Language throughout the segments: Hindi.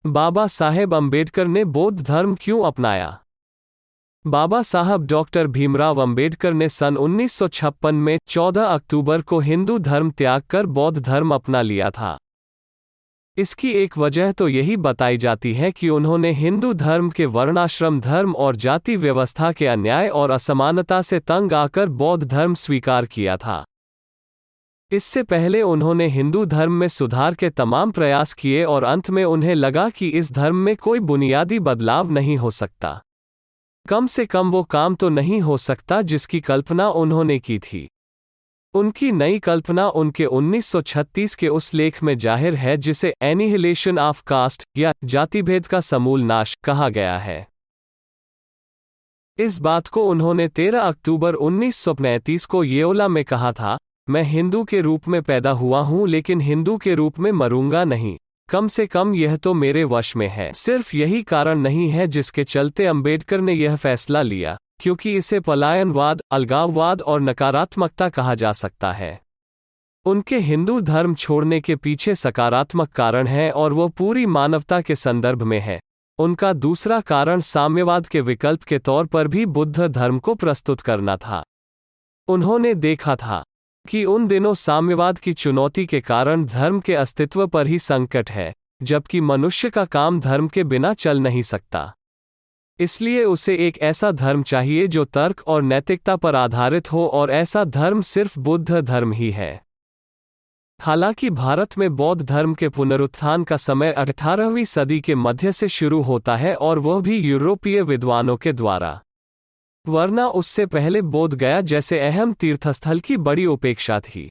बाबा साहेब अम्बेडकर ने बौद्ध धर्म क्यों अपनाया? बाबा साहब डॉक्टर भीमराव अम्बेडकर ने सन 1956 में 14 अक्टूबर को हिंदू धर्म त्याग कर बौद्ध धर्म अपना लिया था। इसकी एक वजह तो यही बताई जाती है कि उन्होंने हिंदू धर्म के वर्णाश्रम धर्म और जाति व्यवस्था के अन्याय और असमानता से तंग आकर बौद्ध धर्म स्वीकार किया था। इससे पहले उन्होंने हिंदू धर्म में सुधार के तमाम प्रयास किए और अंत में उन्हें लगा कि इस धर्म में कोई बुनियादी बदलाव नहीं हो सकता। कम से कम वो काम तो नहीं हो सकता जिसकी कल्पना उन्होंने की थी। उनकी नई कल्पना उनके 1936 के उस लेख में जाहिर है जिसे एनिहिलेशन ऑफ कास्ट या जातिभेद का समूल नाश कहा गया है। इस बात को उन्होंने 13 अक्टूबर 1935 को येओला में कहा था, मैं हिंदू के रूप में पैदा हुआ हूं लेकिन हिंदू के रूप में मरूंगा नहीं, कम से कम यह तो मेरे वश में है। सिर्फ यही कारण नहीं है जिसके चलते अंबेडकर ने यह फैसला लिया, क्योंकि इसे पलायनवाद, अलगाववाद और नकारात्मकता कहा जा सकता है। उनके हिंदू धर्म छोड़ने के पीछे सकारात्मक कारण है और वो पूरी मानवता के संदर्भ में है। उनका दूसरा कारण साम्यवाद के विकल्प के तौर पर भी बुद्ध धर्म को प्रस्तुत करना था। उन्होंने देखा था कि उन दिनों साम्यवाद की चुनौती के कारण धर्म के अस्तित्व पर ही संकट है, जबकि मनुष्य का काम धर्म के बिना चल नहीं सकता। इसलिए उसे एक ऐसा धर्म चाहिए जो तर्क और नैतिकता पर आधारित हो, और ऐसा धर्म सिर्फ बुद्ध धर्म ही है। हालांकि भारत में बौद्ध धर्म के पुनरुत्थान का समय 18वीं सदी के मध्य से शुरू होता है, और वह भी यूरोपीय विद्वानों के द्वारा, वरना उससे पहले बोध गया जैसे अहम तीर्थस्थल की बड़ी उपेक्षा थी।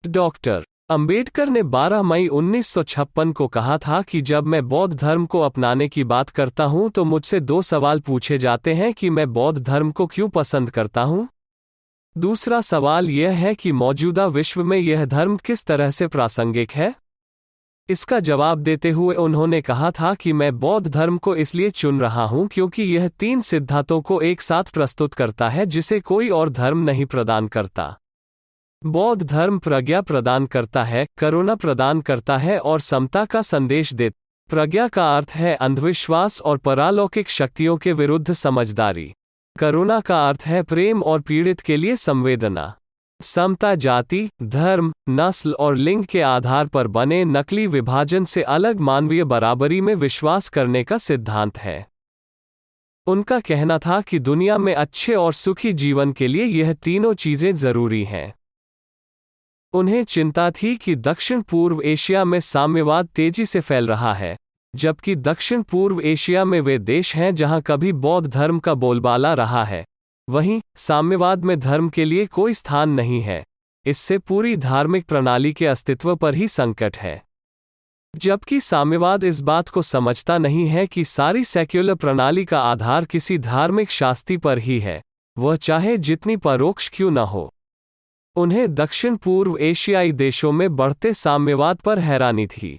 डॉक्टर अंबेडकर ने 12 मई 1956 को कहा था कि जब मैं बौद्ध धर्म को अपनाने की बात करता हूं तो मुझसे 2 सवाल पूछे जाते हैं कि मैं बौद्ध धर्म को क्यों पसंद करता हूं। दूसरा सवाल यह है कि मौजूदा विश्व में यह धर्म किस तरह से प्रासंगिक है। इसका जवाब देते हुए उन्होंने कहा था कि मैं बौद्ध धर्म को इसलिए चुन रहा हूं क्योंकि यह 3 सिद्धांतों को एक साथ प्रस्तुत करता है जिसे कोई और धर्म नहीं प्रदान करता। बौद्ध धर्म प्रज्ञा प्रदान करता है, करुणा प्रदान करता है और समता का संदेश देता। प्रज्ञा का अर्थ है अंधविश्वास और परालौकिक शक्तियों के विरुद्ध समझदारी। करुणा का अर्थ है प्रेम और पीड़ित के लिए संवेदना। समता जाति, धर्म, नस्ल और लिंग के आधार पर बने नकली विभाजन से अलग मानवीय बराबरी में विश्वास करने का सिद्धांत है। उनका कहना था कि दुनिया में अच्छे और सुखी जीवन के लिए यह तीनों चीजें जरूरी हैं। उन्हें चिंता थी कि दक्षिण पूर्व एशिया में साम्यवाद तेजी से फैल रहा है, जबकि दक्षिण पूर्व एशिया में वे देश हैं जहां कभी बौद्ध धर्म का बोलबाला रहा है। वहीं साम्यवाद में धर्म के लिए कोई स्थान नहीं है। इससे पूरी धार्मिक प्रणाली के अस्तित्व पर ही संकट है। जबकि साम्यवाद इस बात को समझता नहीं है कि सारी सेक्युलर प्रणाली का आधार किसी धार्मिक शास्ति पर ही है, वह चाहे जितनी परोक्ष क्यों न हो। उन्हें दक्षिण पूर्व एशियाई देशों में बढ़ते साम्यवाद पर हैरानी थी।